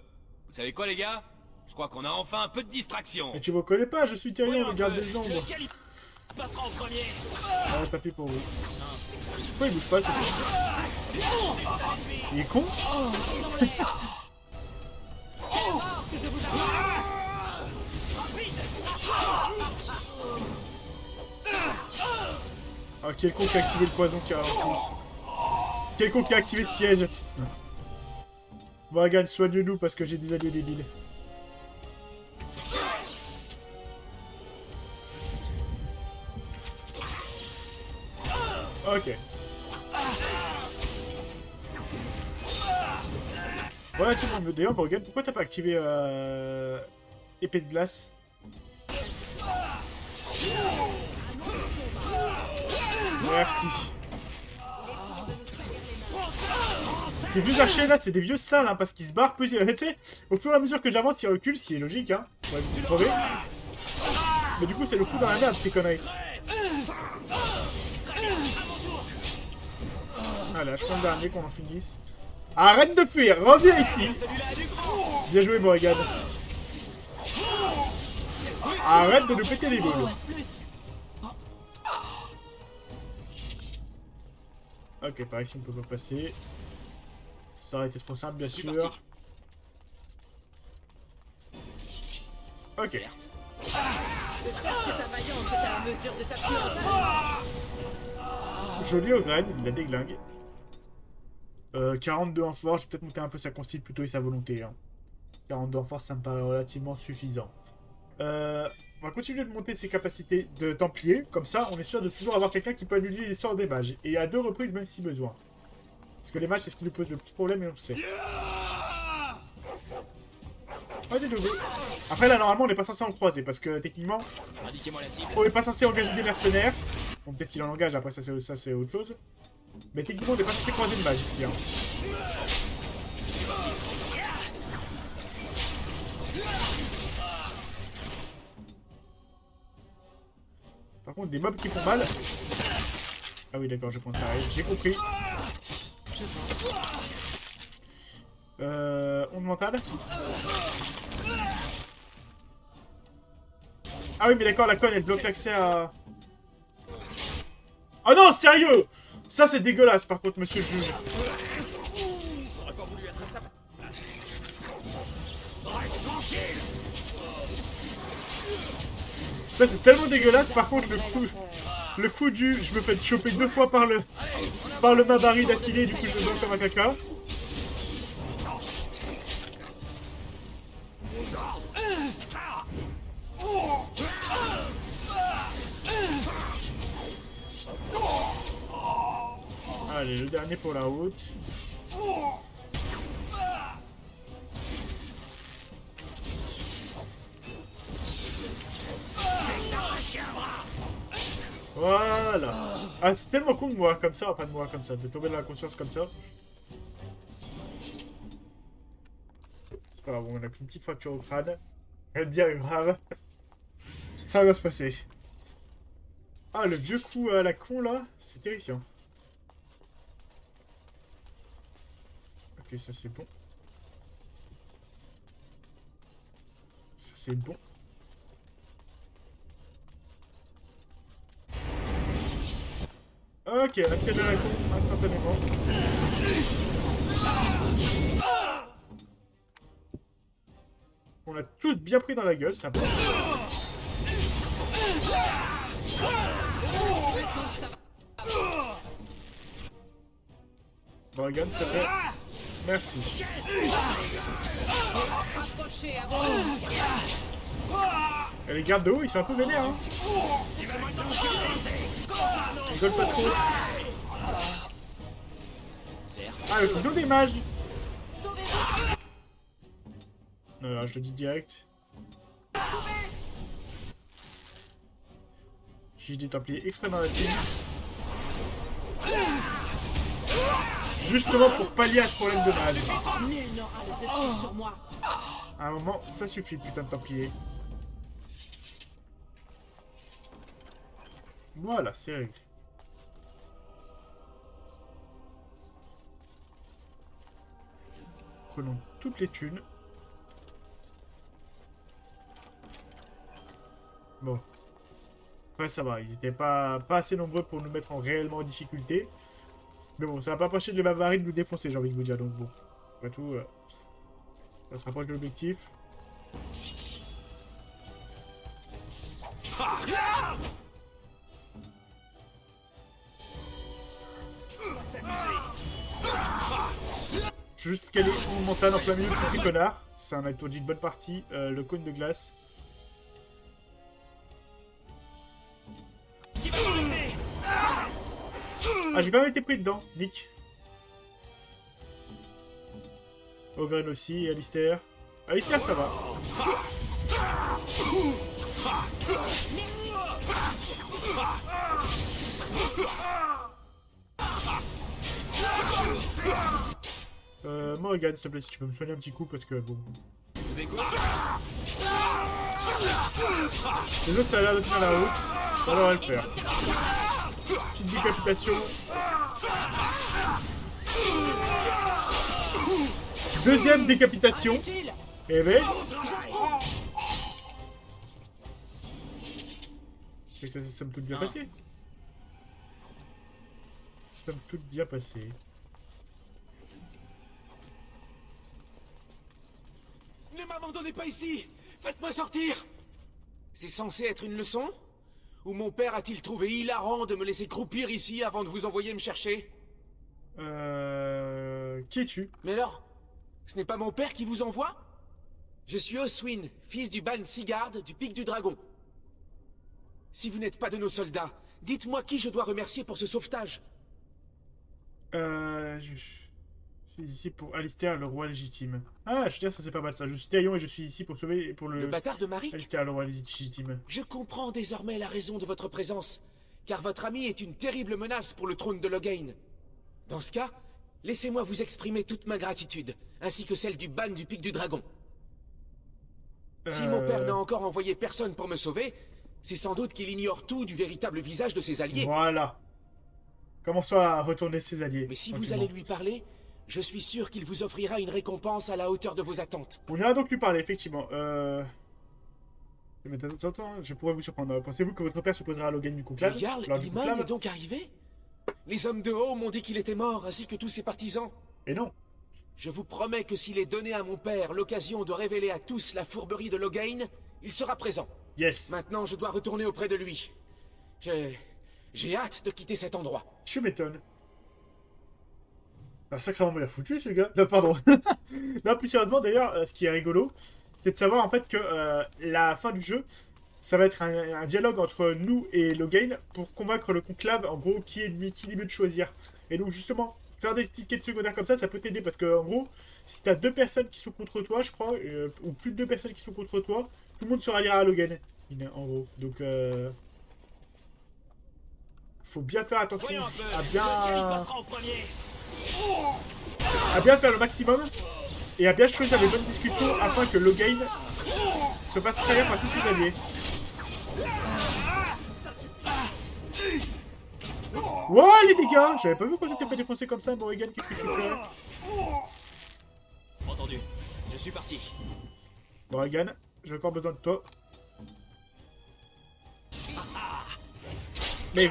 Vous savez quoi, les gars? Je crois qu'on a enfin un peu de distraction. Mais tu me connais pas, je suis Tyrion, le garde des ombres. Lequel il passera en premier? Ah, tant pis pour vous. Pourquoi il bouge pas, ce truc? Il est con? Ah, quel con qui a activé le poison qui a ralenti. Quel con qui a activé ce piège. Morgan, soigne-nous parce que j'ai des alliés débiles. Ok. Relativement mieux. D'ailleurs, Morgan, pourquoi t'as pas activé épée de glace? Merci. Ces vieux archers là, c'est des vieux sales, hein, parce qu'ils se barrent petit. Tu sais, au fur et à mesure que j'avance, ils reculent, ce qui est logique, hein. Ouais, vous crever. Mais du coup, c'est le fou dans la merde, ces conneries. Allez, je prends le dernier, qu'on en finisse. Arrête de fuir, reviens ici. Bien joué, Morgan. Arrête de nous péter les boules. Ok, par ici on peut pas passer. Ça aurait été trop simple, bien sûr. Ok. Joli au grain, il la déglingue. 42 en force, je vais peut-être monter un peu sa constite plutôt et sa volonté. Hein. 42 en force, ça me paraît relativement suffisant. On va continuer de monter ses capacités de Templier. Comme ça, on est sûr de toujours avoir quelqu'un qui peut annuler les sorts des mages. Et à 2 reprises, même si besoin. Parce que les mages, c'est ce qui nous pose le plus de problème et on le sait. Oh, des nouveaux. Après, là, normalement, on n'est pas censé en croiser. Parce que, techniquement, on n'est pas censé engager des mercenaires. Bon, peut-être qu'il en engage, après, ça, c'est autre chose. Mais techniquement, on n'est pas censé croiser de mages ici. Hein. Par contre, des mobs qui font mal. Ah oui, d'accord, je prends pareil. J'ai compris. Onde mentale. Ah oui, mais d'accord, la conne, elle bloque l'accès à... Oh non, sérieux! Ça, c'est dégueulasse, par contre, monsieur le juge. Ça, c'est tellement dégueulasse, par contre, le coup du... Je me fais choper 2 fois par le Mabari d'affilée, du coup, je me donne comme un caca. Allez, le dernier pour la route. Voilà. Ah, c'est tellement con de moi comme ça, enfin de moi comme ça, de tomber dans la conscience comme ça. C'est pas grave, on a qu'une petite fracture au crâne. Elle est bien grave. Ça va se passer. Ah, le vieux coup à la con là, c'est terrifiant. Ok, ça c'est bon. Ça c'est bon. Ok, accélération instantanément. On a tous bien pris dans la gueule, sympa. Bon, regarde, ça fait... Merci. Et les gardes de haut, ils sont un peu vénères, hein. Ils rigolent pas trop. Ah, ils ont des mages. Non, je le dis direct. J'ai des templiers exprès dans la team. Justement pour pallier à ce problème de mage. À un moment, ça suffit, putain de templier. Voilà, c'est réglé. Prenons toutes les thunes. Bon. Ouais, ça va. Ils étaient pas assez nombreux pour nous mettre réellement en difficulté. Mais bon, ça va pas empêcher de les barbaries de nous défoncer, j'ai envie de vous dire. Donc bon. Après tout, on se rapproche de l'objectif. Je suis juste calé en montagne en plein milieu de tous ces connards. Ça m'a étourdi une bonne partie. Le cône de glace. Ah, j'ai quand même été pris dedans. Nick. Ogren aussi. Et Alistair. Alistair, ça va. Morrigan, s'il te plaît, si tu peux me soigner un petit coup, parce que bon... Vous écoutez? Les autres, ça a l'air de tenir la route. Ça va le faire. Petite décapitation. Deuxième décapitation. Et ben... C'est que ça me tout bien passé. Ça me tout bien passé. Ne m'abandonnez pas ici! Faites-moi sortir! C'est censé être une leçon? Ou mon père a-t-il trouvé hilarant de me laisser croupir ici avant de vous envoyer me chercher? Qui es-tu? Mais alors, ce n'est pas mon père qui vous envoie? Je suis Oswin, fils du Ban Sigard du Pic du Dragon. Si vous n'êtes pas de nos soldats, dites-moi qui je dois remercier pour ce sauvetage. Je suis ici pour Alistair, le roi légitime. Ah, je veux dire, ça c'est pas mal ça. Je suis Théion et je suis ici pour sauver... pour le bâtard de Maric? Alistair, le roi légitime. Je comprends désormais la raison de votre présence, car votre ami est une terrible menace pour le trône de Loghain. Dans ce cas, laissez-moi vous exprimer toute ma gratitude, ainsi que celle du Ban du Pic du Dragon. Si mon père n'a encore envoyé personne pour me sauver, c'est sans doute qu'il ignore tout du véritable visage de ses alliés. Voilà. Commençons à retourner ses alliés. Mais si vous allez lui parler, je suis sûr qu'il vous offrira une récompense à la hauteur de vos attentes. On ira donc lui parler, effectivement. Mais attends, je pourrais vous surprendre. Pensez-vous que votre père s'opposera à Loghain du conclave? Le Jarl Ilman est donc arrivé? Les hommes de haut m'ont dit qu'il était mort, ainsi que tous ses partisans. Et non. Je vous promets que s'il est donné à mon père l'occasion de révéler à tous la fourberie de Loghain, il sera présent. Yes. Maintenant, je dois retourner auprès de lui. J'ai hâte de quitter cet endroit. Tu m'étonnes. Ah, sacrément bien foutu, ce gars. Non, pardon. Non, plus sérieusement, d'ailleurs, ce qui est rigolo, c'est de savoir, en fait, que la fin du jeu, ça va être un dialogue entre nous et Loghain pour convaincre le conclave, en gros, qui est mieux de choisir. Et donc, justement, faire des petites quêtes secondaires comme ça peut t'aider, parce que, en gros, si t'as 2 personnes qui sont contre toi, je crois, ou plus de 2 personnes qui sont contre toi, tout le monde se ralliera à Loghain, en gros. Donc, faut bien faire attention à bien faire le maximum et à bien choisir les bonnes discussions afin que Loghain se fasse trahir par tous ses alliés. Wow, les dégâts! J'avais pas vu quand j'étais fait défoncer comme ça, Morrigan, qu'est-ce que tu fais? Entendu, je suis parti. Morrigan, j'ai encore besoin de toi. Mais...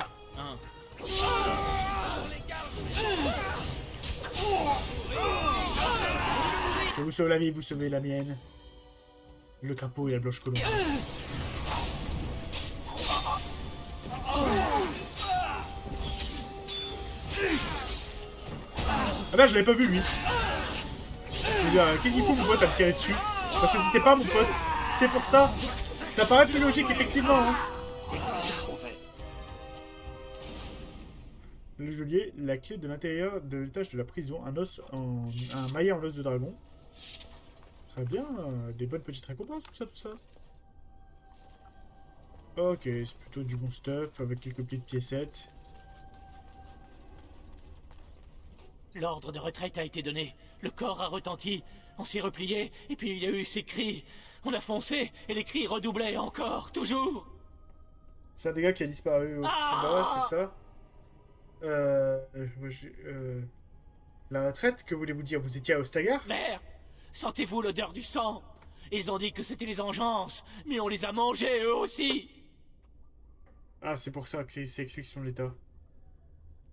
Je vous sauve la vie, vous sauvez la mienne. Le crapaud et la blanche colombe. Ah ben je l'avais pas vu lui. Qu'est-ce qu'il faut mon pote à me tirer dessus? Parce que c'était pas mon pote. C'est pour ça. Ça paraît plus logique effectivement. Hein. Le geôlier, la clé de l'intérieur de l'étage de la prison, un maillet en os de dragon. Très bien, des bonnes petites récompenses, tout ça. Ok, c'est plutôt du bon stuff, avec quelques petites piécettes. L'ordre de retraite a été donné, le corps a retenti, on s'est replié, et puis il y a eu ces cris. On a foncé, et les cris redoublaient encore, toujours. C'est un des gars qui a disparu. Bah ouais, c'est ça. La retraite, que voulez-vous dire? Vous étiez à Ostagar? Mère, Sentez-vous l'odeur du sang? Ils ont dit que c'était les engeances, mais on les a mangés eux aussi. Ah, c'est pour ça que c'est explique son état.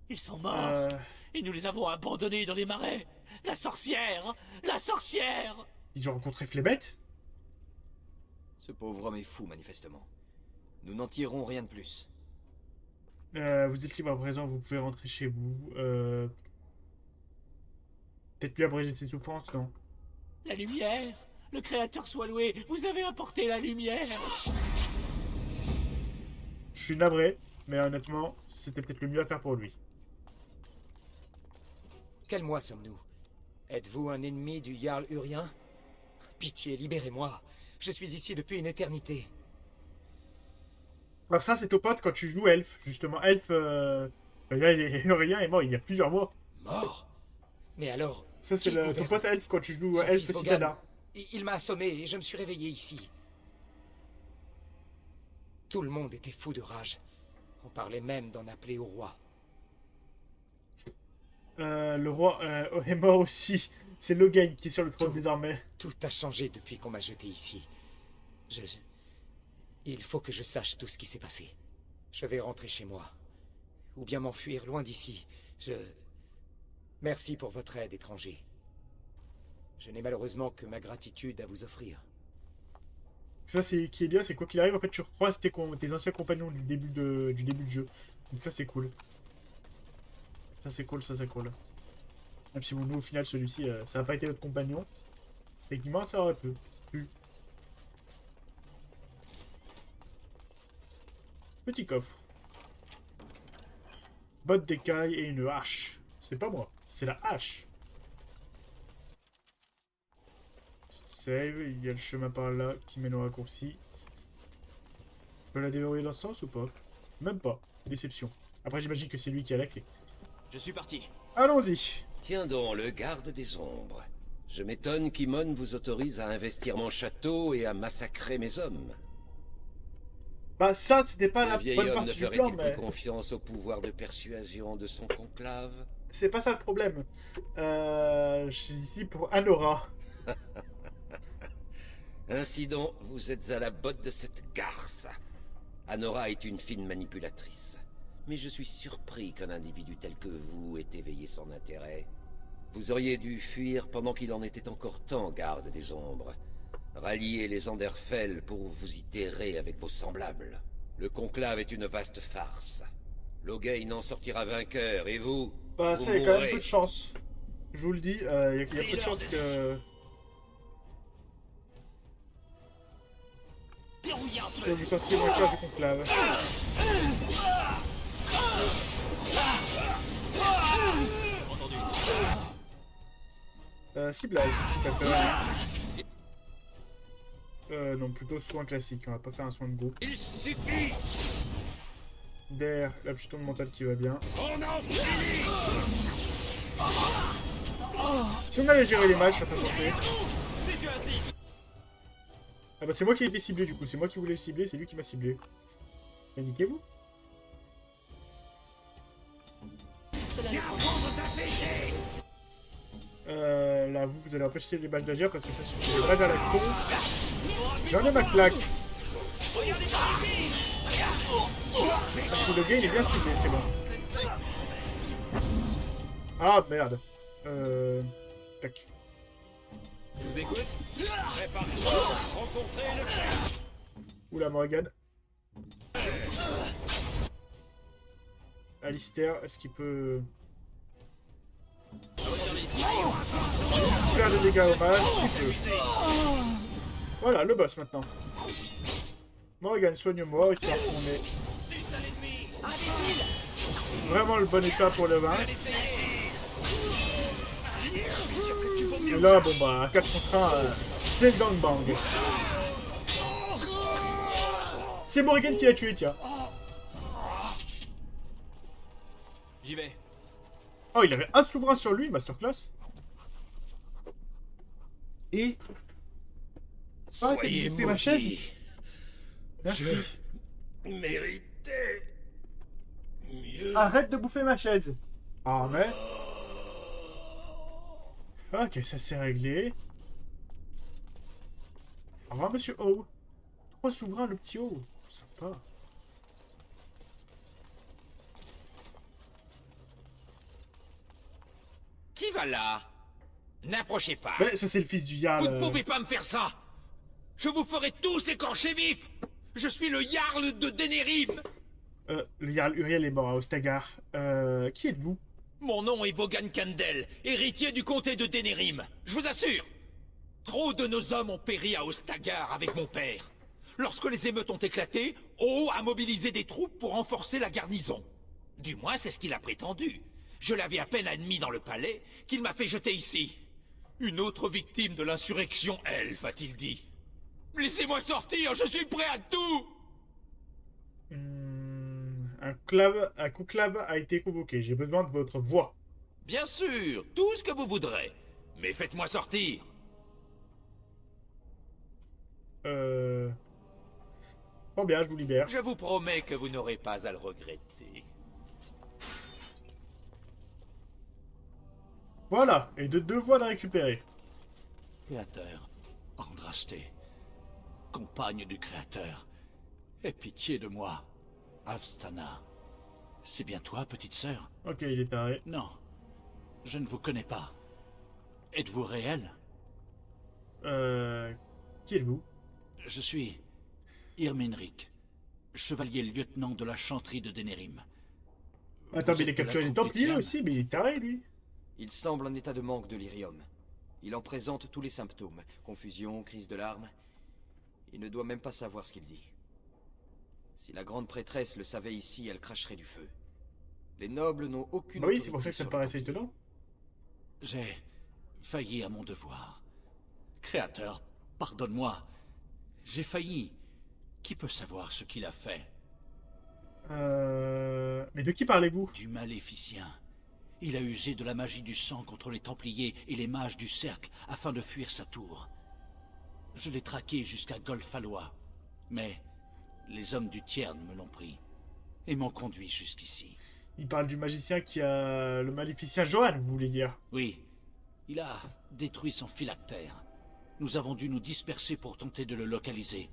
Ils sont morts. Et nous les avons abandonnés dans les marais. La sorcière! La sorcière! Ils ont rencontré Flébet? Ce pauvre homme est fou, manifestement. Nous n'en tirerons rien de plus. Vous êtes libre à présent, vous pouvez rentrer chez vous. Peut-être lui abréger ses souffrances, non? La lumière! Le Créateur soit loué! Vous avez apporté la lumière! Je suis navré, mais honnêtement, c'était peut-être le mieux à faire pour lui. Quel mois sommes-nous? Êtes-vous un ennemi du Jarl Urien? Pitié, libérez-moi. Je suis ici depuis une éternité. Alors ça, c'est ton pote quand tu joues Elf, justement. Elf, Urien est mort il y a plusieurs mois. Mort? Mais alors... Ça, c'est ton pote Elf quand tu joues Elf Citadin. Il m'a assommé et je me suis réveillé ici. Tout le monde était fou de rage. On parlait même d'en appeler au roi. Le roi est mort aussi. C'est Logain qui est sur le trône désormais. Tout a changé depuis qu'on m'a jeté ici. Il faut que je sache tout ce qui s'est passé. Je vais rentrer chez moi. Ou bien m'enfuir loin d'ici. Merci pour votre aide, étranger. Je n'ai malheureusement que ma gratitude à vous offrir. Ça, c'est qui est bien, c'est quoi qu'il arrive, en fait, tu recroises tes anciens compagnons du début du jeu. Donc ça, c'est cool. Ça, c'est cool, ça, c'est cool. Même si, bon, nous, au final, celui-ci, ça n'a pas été notre compagnon. Techniquement, ça aurait pu. Petit coffre. Botte d'écaille et une hache. C'est pas moi, c'est la hache. Save, il y a le chemin par là qui mène au raccourci. Je peux la déverrouiller dans ce sens ou pas? Même pas. Déception. Après, j'imagine que c'est lui qui a la clé. Je suis parti. Allons-y. Tiens donc, le garde des ombres. Je m'étonne qu'Imon vous autorise à investir mon château et à massacrer mes hommes. Bah ça, c'était pas la vieil bonne homme ne partie du ferait-il plan, mais... plus confiance au pouvoir de persuasion de son conclave? C'est pas ça le problème. Je suis ici pour Anora. Ainsi donc, vous êtes à la botte de cette garce. Anora est une fine manipulatrice. Mais je suis surpris qu'un individu tel que vous ait éveillé son intérêt. Vous auriez dû fuir pendant qu'il en était encore temps, garde des ombres. Ralliez les Anderfell pour vous y terrer avec vos semblables. Le conclave est une vaste farce. Logain en sortira vainqueur, et vous... Bah vous ça, il y a quand même mourrez. peu de chance. Je vous le dis, il y a peu de chance que... que vous sortiez vainqueur du conclave. Ciblage, tout à fait. Non, plutôt soin classique, on va pas faire un soin de groupe. Il suffit. D'air, la pluton mentale qui va bien. Si on allait gérer les matchs, ça peut penser. Ah bah c'est moi qui ai été ciblé du coup, c'est moi qui voulais le cibler, c'est lui qui m'a ciblé. Mais niquez-vous. Là, vous allez empêcher les balles d'agir parce que ça c'est des balles à la con. J'en ai ma claque. Si le gars il est bien ciblé, c'est bon. Ah merde. Tac. Je vous écoute. Oula Morgan. Alistair, est-ce qu'il peut... faire des dégâts au mal? Il peut. Voilà, le boss maintenant. Morgan, soigne-moi, histoire qu'on ait vraiment le bon état pour le vaincre. Et là, bon bah, 4 contre 1, c'est le gangbang. C'est Morgan qui l'a tué, tiens. J'y vais. Oh, il avait un souverain sur lui, masterclass. Et... Ah, t'as bouffé ma chaise. Merci. Méritez mieux. Arrête de bouffer ma chaise. Ah, mais... Ok, ça c'est réglé. Au revoir, monsieur O. 3 souverains, le petit O. Sympa. Qui va là? N'approchez pas. Ben, ça, c'est le fils du Jarl. Vous ne pouvez pas me faire ça. Je vous ferai tous écorcher vifs. Je suis le Jarl de Denerim. Le Jarl Uriel est mort à Ostagar. Qui êtes-vous? Mon nom est Vogan Kandel, héritier du comté de Denerim. Je vous assure. Trop de nos hommes ont péri à Ostagar avec mon père. Lorsque les émeutes ont éclaté, O a mobilisé des troupes pour renforcer la garnison. Du moins, c'est ce qu'il a prétendu. Je l'avais à peine admis dans le palais qu'il m'a fait jeter ici. Une autre victime de l'insurrection elfe, a-t-il dit. Laissez-moi sortir, je suis prêt à tout. Un conclave a été convoqué. J'ai besoin de votre voix. Bien sûr, tout ce que vous voudrez. Mais faites-moi sortir. Oh bien, je vous libère. Je vous promets que vous n'aurez pas à le regretter. Voilà, et de 2 voix à récupérer. Créateur, Andrasté, compagne du Créateur, aie pitié de moi, Avstana. C'est bien toi, petite sœur? Ok, il est taré. Non, je ne vous connais pas. Êtes-vous réel? Qui êtes-vous? Je suis Irminrik, chevalier lieutenant de la chanterie de Denerim. Attends, Vous mais il a êtes de la capturé les cour Templiers d'Étienne? aussi, mais il est taré, lui. Il semble en état de manque de lyrium. Il en présente tous les symptômes. Confusion, crise de larmes. Il ne doit même pas savoir ce qu'il dit. Si la grande prêtresse le savait ici, elle cracherait du feu. Les nobles n'ont aucune... Bah oui, c'est pour ça autorité que ça me sur paraissait les Templiers. étonnant. J'ai failli à mon devoir. Créateur, pardonne-moi. J'ai failli. Qui peut savoir ce qu'il a fait? Mais de qui parlez-vous? Du Maléficien. Il a usé de la magie du sang contre les Templiers et les mages du Cercle afin de fuir sa tour. Je l'ai traqué jusqu'à Golfalois, mais les hommes du Tiern me l'ont pris et m'ont conduit jusqu'ici. Il parle du magicien qui a... le maléficien Johan, vous voulez dire? Oui, il a détruit son phylactère. Nous avons dû nous disperser pour tenter de le localiser.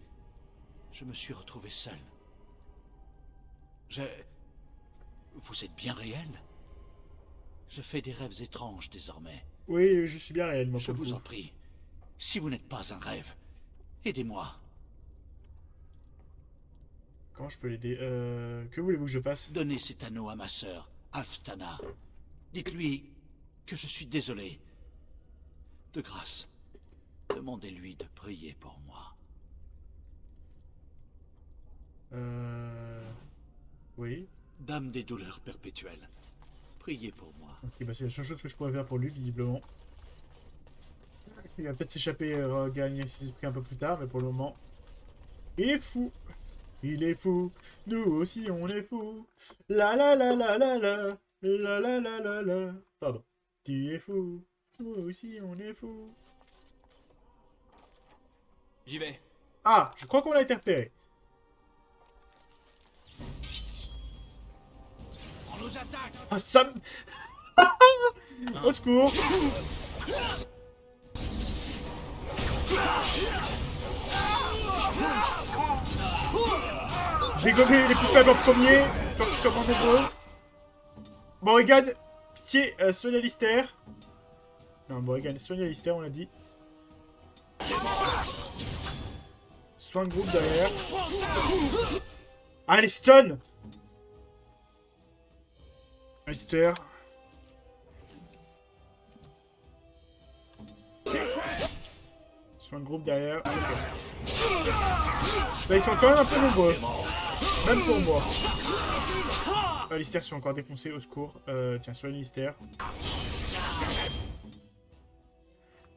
Je me suis retrouvé seul. Vous êtes bien réel? Je fais des rêves étranges désormais. Oui, je suis bien réel, moi. Je vous en prie, si vous n'êtes pas un rêve, aidez-moi. Comment je peux l'aider? Que voulez-vous que je fasse? Donnez cet anneau à ma sœur, Alfstana. Dites-lui que je suis désolé. De grâce, demandez-lui de prier pour moi. Oui. Dame des douleurs perpétuelles, priez pour moi. Ok, bah c'est la seule chose que je pourrais faire pour lui, visiblement. Il va peut-être s'échapper et regagner ses esprits un peu plus tard, mais pour le moment... Il est fou. Il est fou. Nous aussi, on est fou. La la la la la la. La la la la la. Pardon. Tu es fou. Nous aussi, on est fou. J'y vais. Ah, je crois qu'on l'a été repéré. On nous attaque. Ah, ça... Au secours. Dégommer les plus faibles en premier, histoire qu'ils soient moins nombreux. Morrigan, pitié, soigne Lister. Non, Morrigan, soigne Lister, on l'a dit. Soin de groupe derrière. Ah, les stun. Lister. Soin de groupe derrière. Okay. Là, ils sont quand même un peu nombreux. Même pour moi. Lister sont encore défoncés, au secours. Tiens, soigne Lister.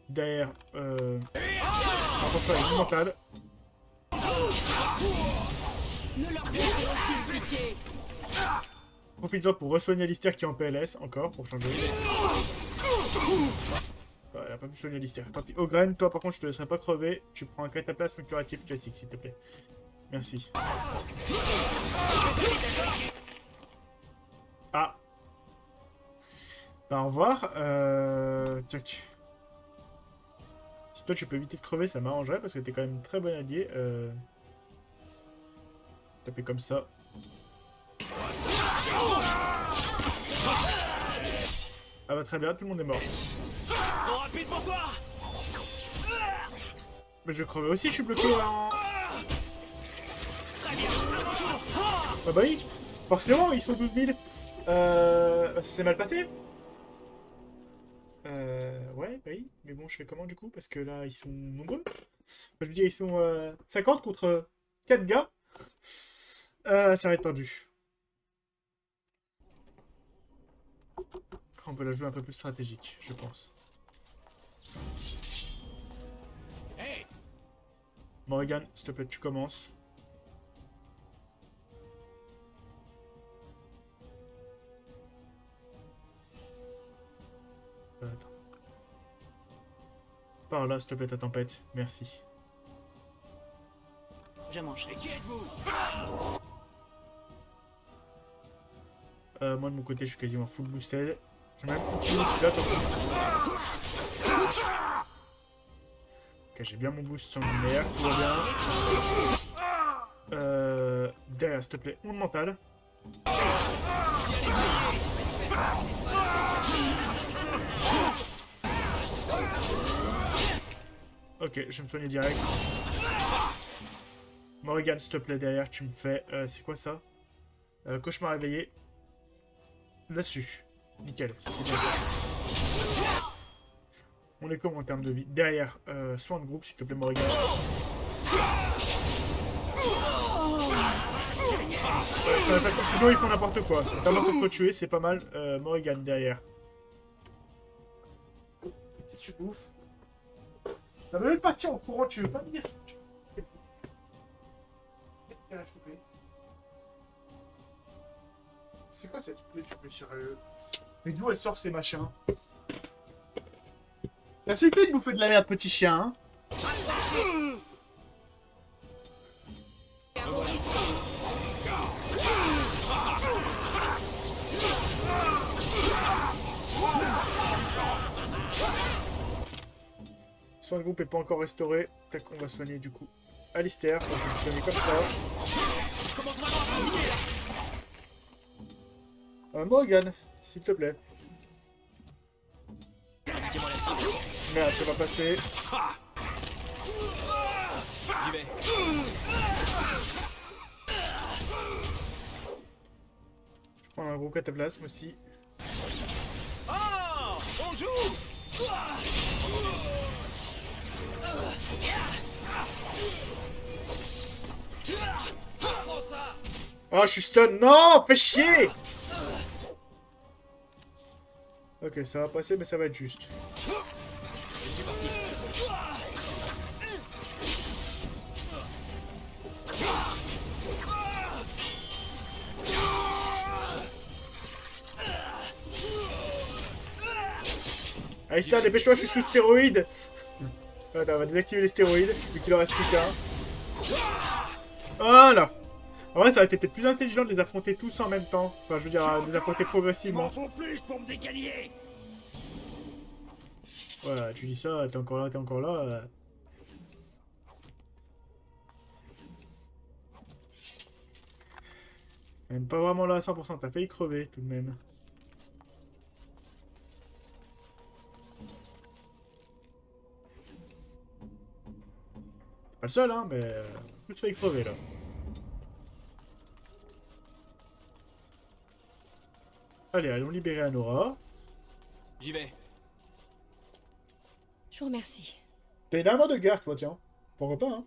Derrière, rapproche-toi avec mental. Ne leur faites aucune pitié. Profite-en pour re-soigner Lister qui est en PLS, encore, pour changer. Bah, elle a pas pu soigner Lister. Tant pis. Ogren, toi par contre, je te laisserai pas crever. Tu prends un cataplasme curatif classique, s'il te plaît. Merci. Ah. Bah, au revoir. Tac. Si toi tu peux éviter de crever, ça m'arrangerait parce que t'es quand même très bon allié. Taper comme ça. Ah bah très bien, tout le monde est mort. Trop rapide pour toi. Mais je crevais aussi, je suis bloqué là. Ah bah oui, forcément, ils sont 12 000. Ça s'est mal passé. Ouais, bah oui. Mais bon, je fais comment du coup? Parce que là, ils sont nombreux. Enfin, je veux dire, ils sont 50 contre 4 gars. Ça va être tendu. On peut la jouer un peu plus stratégique, je pense. Hey. Morrigan, s'il te plaît, tu commences. Attends. Par là, s'il te plaît, ta tempête. Merci. Je mangerai. Moi, de mon côté, je suis quasiment full boosted. Je vais même continuer celui-là. Ok, j'ai bien mon boost sanguinaire. Tout va bien. Derrière, s'il te plaît, onde mentale. Ok, je vais me soigner direct. Morrigan, s'il te plaît, derrière, tu me fais... c'est quoi ça? Cauchemar réveillé. Là-dessus. Nickel, ça c'est bien ça. On est comment en termes de vie? Derrière, soin de groupe, s'il te plaît, Morrigan. Ça va faire confusion, ils font n'importe quoi. Notamment se tuer, c'est pas mal. Morrigan, derrière. Qu'est-ce que tu bouffes? Ça veut même partir en courant, tu veux pas me dire? Qu'est-ce qu'elle a chopé? C'est quoi cette plaie, tu peux sérieux? Mais d'où elle sort ces machins? Ça suffit de bouffer de la merde, petit chien, hein? Soin de groupe est pas encore restauré. Tac, on va soigner du coup Alistair. On va soigner comme ça. Morrigan, s'il te plaît. Merde, ça va passer. J'y vais. Je prends un gros cataplasme aussi. Oh, on joue. Oh, je suis stun. Non, fais chier. Ok, ça va passer, mais ça va être juste. Je suis parti. Alistair, dépêche-toi, je suis sous stéroïdes. Attends, on va désactiver les stéroïdes, vu qu'il en reste plus qu'un. Voilà. En vrai, ça aurait été peut-être plus intelligent de les affronter tous en même temps. Enfin, je veux dire, de les affronter progressivement. Faut plus pour me décaliller. Voilà, tu dis ça, t'es encore là, t'es encore là. Même pas vraiment là à 100%, t'as failli crever tout de même. Pas le seul, hein, mais plus failli crever là. Allez, allons libérer Anora. J'y vais. Je vous remercie. T'es une arme de garde, toi, tiens. Pourquoi pas, hein.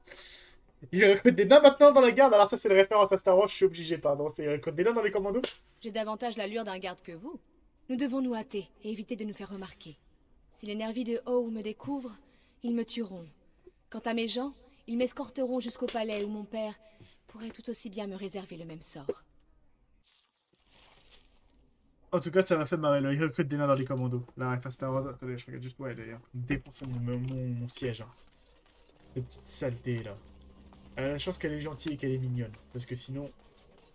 Il recrute des nains maintenant dans la garde, alors ça c'est le référence à Star Wars, je suis obligé, pardon. C'est il recrute des nains dans les commandos. J'ai davantage l'allure d'un garde que vous. Nous devons nous hâter et éviter de nous faire remarquer. Si les nervis de Howe me découvrent, ils me tueront. Quant à mes gens, ils m'escorteront jusqu'au palais où mon père pourrait tout aussi bien me réserver le même sort. En tout cas, ça m'a fait marrer, là. Il recrute des nains dans les commandos. La ref à Star Wars, attendez, je regarde juste, ouais, d'ailleurs. Défoncer mon siège, hein. Cette petite saleté, là. Elle a la chance qu'elle est gentille et qu'elle est mignonne. Parce que sinon...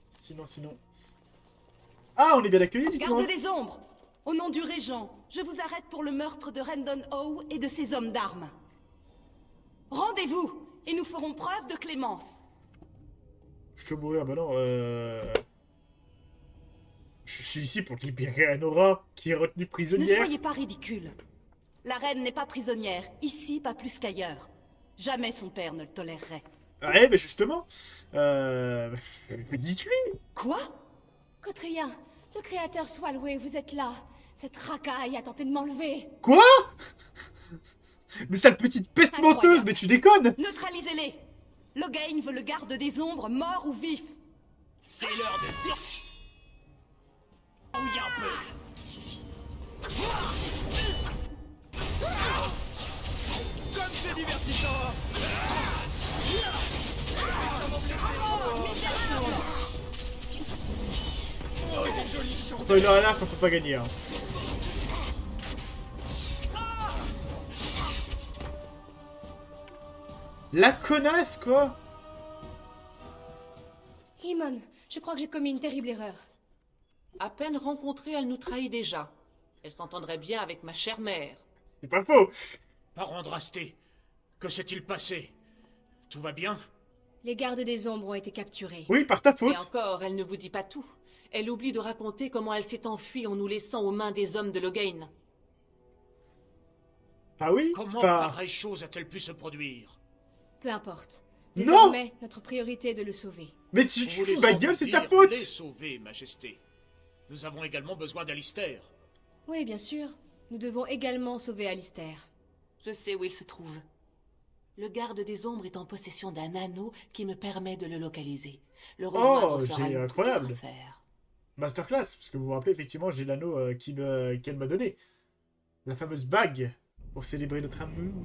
Sinon... Ah, on est bien accueillis, dites-moi. Garde des ombres! Au nom du régent, je vous arrête pour le meurtre de Rendon Howe et de ses hommes d'armes. Rendez-vous, et nous ferons preuve de clémence. Je peux mourir, bah non, Je suis ici pour libérer Anora, qui est retenue Ne prisonnière. soyez pas ridicule. La reine n'est pas prisonnière, ici pas plus qu'ailleurs. Jamais son père ne le tolérerait. Ouais, mais justement, dites-lui. Quoi? Cotrien, le créateur soit loué, vous êtes là. Cette racaille a tenté de m'enlever. Quoi? Mais sale petite peste Incroyable. menteuse, mais tu déconnes. Neutralisez-les. Loghain veut le garde des ombres, mort ou vif. C'est l'heure de se dire... Oui, un peu. Comme c'est divertissant. Oh, il est joli son. Spoiler alert, on peut pas gagner. Hein. La connasse, quoi. Himon, je crois que j'ai commis une terrible erreur. À peine rencontrée, elle nous trahit déjà. Elle s'entendrait bien avec ma chère mère. C'est pas faux. Parent Drasté, que s'est-il passé? Tout va bien? Les gardes des ombres ont été capturés. Oui, par ta Et faute. encore, elle ne vous dit pas tout. Elle oublie de raconter comment elle s'est enfuie en nous laissant aux mains des hommes de Loghain. Ah oui. Comment Enfin, pareille chose a-t-elle pu se produire? Peu importe. Non. Désormais, notre priorité est de le sauver. mais tu On vous fous ma laissant gueule, vous c'est ta dire, faute. les sauver, Majesté. Nous avons également besoin d'Alistair. Oui, bien sûr. Nous devons également sauver Alistair. Je sais où il se trouve. Le garde des ombres est en possession d'un anneau qui me permet de le localiser. Le rejoindre sera c'est une incroyable. toute autre affaire. Masterclass, parce que vous vous rappelez, effectivement, j'ai l'anneau qu'elle m'a donné. La fameuse bague pour célébrer notre amour.